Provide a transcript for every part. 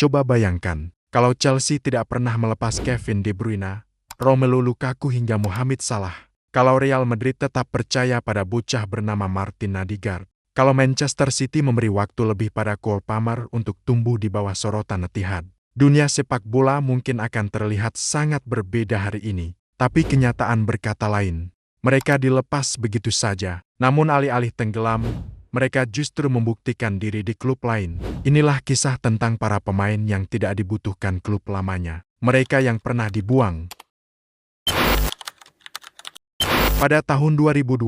Coba bayangkan, kalau Chelsea tidak pernah melepas Kevin De Bruyne, Romelu Lukaku hingga Mohamed Salah. Kalau Real Madrid tetap percaya pada bocah bernama Martin Ødegaard. Kalau Manchester City memberi waktu lebih pada Cole Palmer untuk tumbuh di bawah sorotan Etihad. Dunia sepak bola mungkin akan terlihat sangat berbeda hari ini. Tapi kenyataan berkata lain. Mereka dilepas begitu saja. Namun alih-alih tenggelam, mereka justru membuktikan diri di klub lain. Inilah kisah tentang para pemain yang tidak dibutuhkan klub lamanya. Mereka yang pernah dibuang. Pada tahun 2012,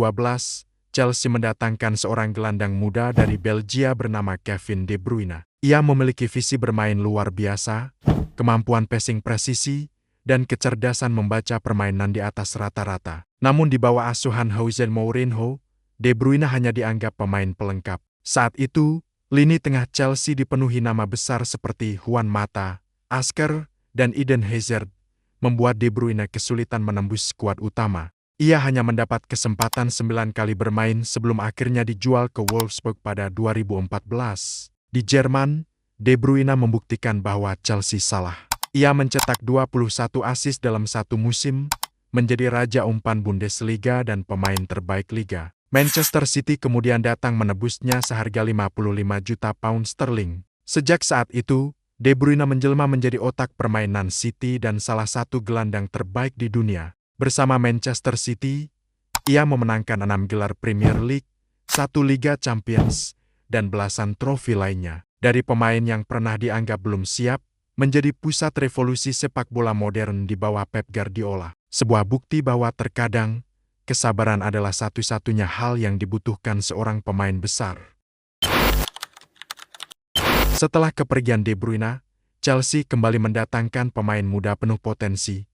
Chelsea mendatangkan seorang gelandang muda dari Belgia bernama Kevin De Bruyne. Ia memiliki visi bermain luar biasa, kemampuan passing presisi, dan kecerdasan membaca permainan di atas rata-rata. Namun di bawah asuhan Jose Mourinho, De Bruyne hanya dianggap pemain pelengkap. Saat itu, lini tengah Chelsea dipenuhi nama besar seperti Juan Mata, Asker, dan Eden Hazard, membuat De Bruyne kesulitan menembus skuad utama. Ia hanya mendapat kesempatan 9 kali bermain sebelum akhirnya dijual ke Wolfsburg pada 2014. Di Jerman, De Bruyne membuktikan bahwa Chelsea salah. Ia mencetak 21 assist dalam satu musim, menjadi raja umpan Bundesliga dan pemain terbaik liga. Manchester City kemudian datang menebusnya seharga 55 juta pound sterling. Sejak saat itu, De Bruyne menjelma menjadi otak permainan City dan salah satu gelandang terbaik di dunia. Bersama Manchester City, ia memenangkan 6 gelar Premier League, 1 Liga Champions, dan belasan trofi lainnya. Dari pemain yang pernah dianggap belum siap, menjadi pusat revolusi sepak bola modern di bawah Pep Guardiola. Sebuah bukti bahwa terkadang, kesabaran adalah satu-satunya hal yang dibutuhkan seorang pemain besar. Setelah kepergian De Bruyne, Chelsea kembali mendatangkan pemain muda penuh potensi,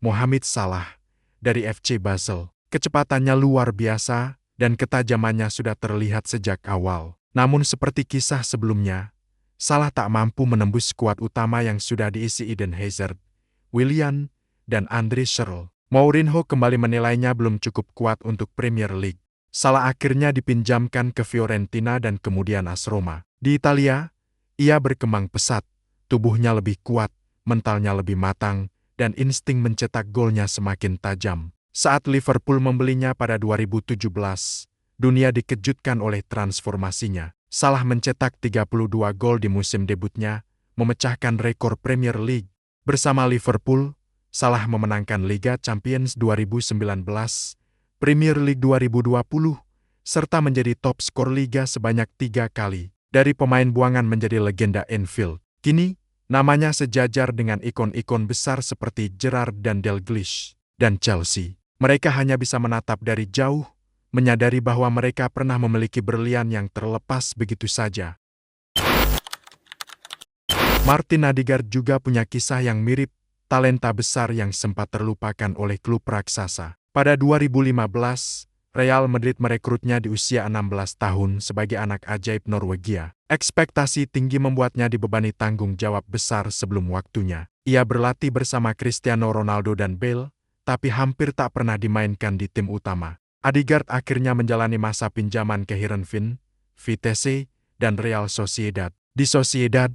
Mohamed Salah, dari FC Basel. Kecepatannya luar biasa, dan ketajamannya sudah terlihat sejak awal. Namun seperti kisah sebelumnya, Salah tak mampu menembus skuad utama yang sudah diisi Eden Hazard, Willian, dan Andre Schürrle. Mourinho kembali menilainya belum cukup kuat untuk Premier League. Salah akhirnya dipinjamkan ke Fiorentina dan kemudian AS Roma. Di Italia, ia berkembang pesat, tubuhnya lebih kuat, mentalnya lebih matang, dan insting mencetak golnya semakin tajam. Saat Liverpool membelinya pada 2017, dunia dikejutkan oleh transformasinya. Salah mencetak 32 gol di musim debutnya, memecahkan rekor Premier League. Bersama Liverpool, Salah memenangkan Liga Champions 2019, Premier League 2020, serta menjadi top skor Liga sebanyak 3 kali. Dari pemain buangan menjadi legenda Anfield. Kini, namanya sejajar dengan ikon-ikon besar seperti Gerrard dan Dalglish, dan Chelsea. Mereka hanya bisa menatap dari jauh, menyadari bahwa mereka pernah memiliki berlian yang terlepas begitu saja. Martin Ødegaard juga punya kisah yang mirip, talenta besar yang sempat terlupakan oleh klub raksasa. Pada 2015, Real Madrid merekrutnya di usia 16 tahun sebagai anak ajaib Norwegia. Ekspektasi tinggi membuatnya dibebani tanggung jawab besar sebelum waktunya. Ia berlatih bersama Cristiano Ronaldo dan Bale, tapi hampir tak pernah dimainkan di tim utama. Ødegaard akhirnya menjalani masa pinjaman ke Heerenveen, Vitesse, dan Real Sociedad. Di Sociedad,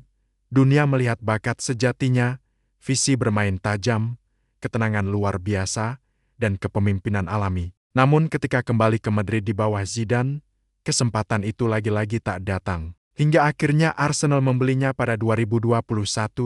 dunia melihat bakat sejatinya, visi bermain tajam, ketenangan luar biasa, dan kepemimpinan alami. Namun ketika kembali ke Madrid di bawah Zidane, kesempatan itu lagi-lagi tak datang. Hingga akhirnya Arsenal membelinya pada 2021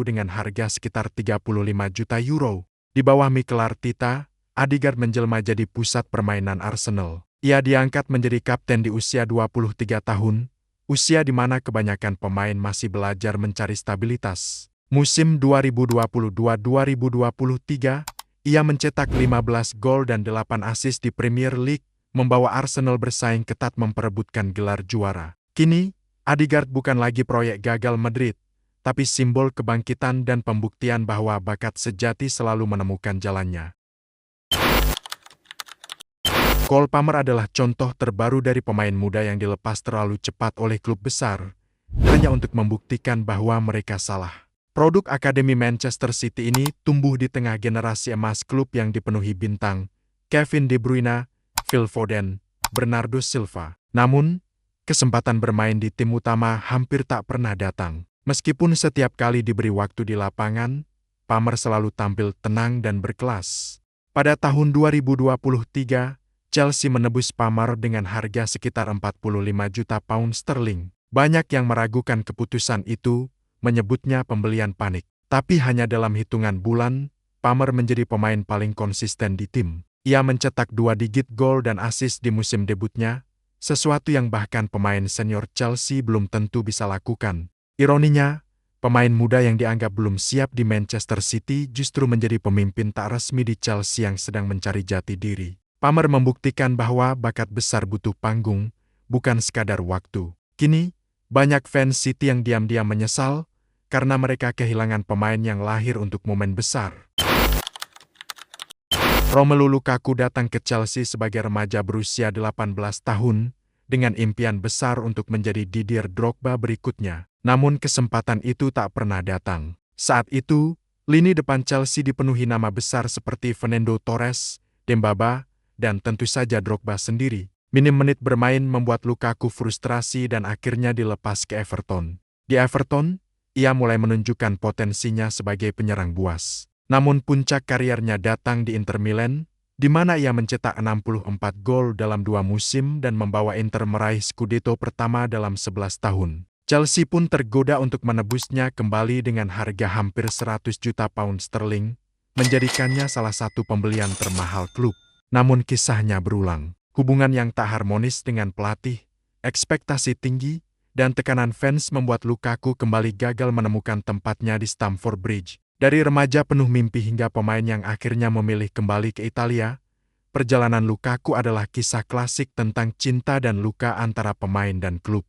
dengan harga sekitar 35 juta euro. Di bawah Mikel Arteta, Ødegaard menjelma jadi pusat permainan Arsenal. Ia diangkat menjadi kapten di usia 23 tahun, usia di mana kebanyakan pemain masih belajar mencari stabilitas. Musim 2022-2023, ia mencetak 15 gol dan 8 assist di Premier League, membawa Arsenal bersaing ketat memperebutkan gelar juara. Kini, Ødegaard bukan lagi proyek gagal Madrid, tapi simbol kebangkitan dan pembuktian bahwa bakat sejati selalu menemukan jalannya. Cole Palmer adalah contoh terbaru dari pemain muda yang dilepas terlalu cepat oleh klub besar, hanya untuk membuktikan bahwa mereka salah. Produk Akademi Manchester City ini tumbuh di tengah generasi emas klub yang dipenuhi bintang, Kevin De Bruyne, Phil Foden, Bernardo Silva. Namun, kesempatan bermain di tim utama hampir tak pernah datang. Meskipun setiap kali diberi waktu di lapangan, Palmer selalu tampil tenang dan berkelas. Pada tahun 2023, Chelsea menebus Palmer dengan harga sekitar 45 juta pound sterling. Banyak yang meragukan keputusan itu, menyebutnya pembelian panik. Tapi hanya dalam hitungan bulan, Palmer menjadi pemain paling konsisten di tim. Ia mencetak 2 digit gol dan assist di musim debutnya, sesuatu yang bahkan pemain senior Chelsea belum tentu bisa lakukan. Ironinya, pemain muda yang dianggap belum siap di Manchester City justru menjadi pemimpin tak resmi di Chelsea yang sedang mencari jati diri. Palmer membuktikan bahwa bakat besar butuh panggung, bukan sekadar waktu. Kini, banyak fans City yang diam-diam menyesal karena mereka kehilangan pemain yang lahir untuk momen besar. Romelu Lukaku datang ke Chelsea sebagai remaja berusia 18 tahun, dengan impian besar untuk menjadi Didier Drogba berikutnya. Namun kesempatan itu tak pernah datang. Saat itu, lini depan Chelsea dipenuhi nama besar seperti Fernando Torres, Dembaba, dan tentu saja Drogba sendiri. Minim menit bermain membuat Lukaku frustrasi dan akhirnya dilepas ke Everton. Di Everton, ia mulai menunjukkan potensinya sebagai penyerang buas. Namun puncak kariernya datang di Inter Milan, di mana ia mencetak 64 gol dalam 2 musim dan membawa Inter meraih Scudetto pertama dalam 11 tahun. Chelsea pun tergoda untuk menebusnya kembali dengan harga hampir 100 juta pound sterling, menjadikannya salah satu pembelian termahal klub. Namun kisahnya berulang. Hubungan yang tak harmonis dengan pelatih, ekspektasi tinggi, dan tekanan fans membuat Lukaku kembali gagal menemukan tempatnya di Stamford Bridge. Dari remaja penuh mimpi hingga pemain yang akhirnya memilih kembali ke Italia, perjalanan Lukaku adalah kisah klasik tentang cinta dan luka antara pemain dan klub.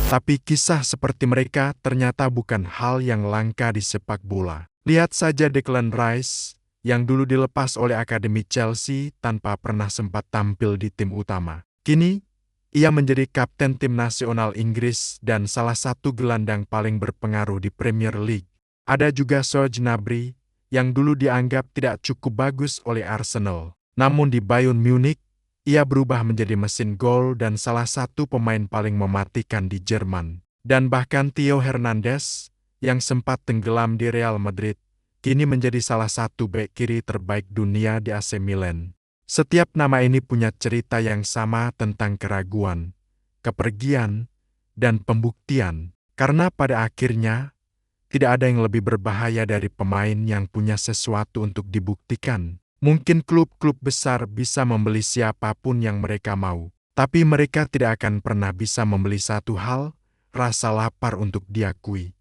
Tapi kisah seperti mereka ternyata bukan hal yang langka di sepak bola. Lihat saja Declan Rice, yang dulu dilepas oleh Akademi Chelsea tanpa pernah sempat tampil di tim utama. Kini, ia menjadi kapten tim nasional Inggris dan salah satu gelandang paling berpengaruh di Premier League. Ada juga Serge Gnabry, yang dulu dianggap tidak cukup bagus oleh Arsenal. Namun di Bayern Munich, ia berubah menjadi mesin gol dan salah satu pemain paling mematikan di Jerman. Dan bahkan Theo Hernandez, yang sempat tenggelam di Real Madrid, kini menjadi salah satu bek kiri terbaik dunia di AC Milan. Setiap nama ini punya cerita yang sama tentang keraguan, kepergian, dan pembuktian. Karena pada akhirnya, tidak ada yang lebih berbahaya dari pemain yang punya sesuatu untuk dibuktikan. Mungkin klub-klub besar bisa membeli siapapun yang mereka mau, tapi mereka tidak akan pernah bisa membeli satu hal, rasa lapar untuk diakui.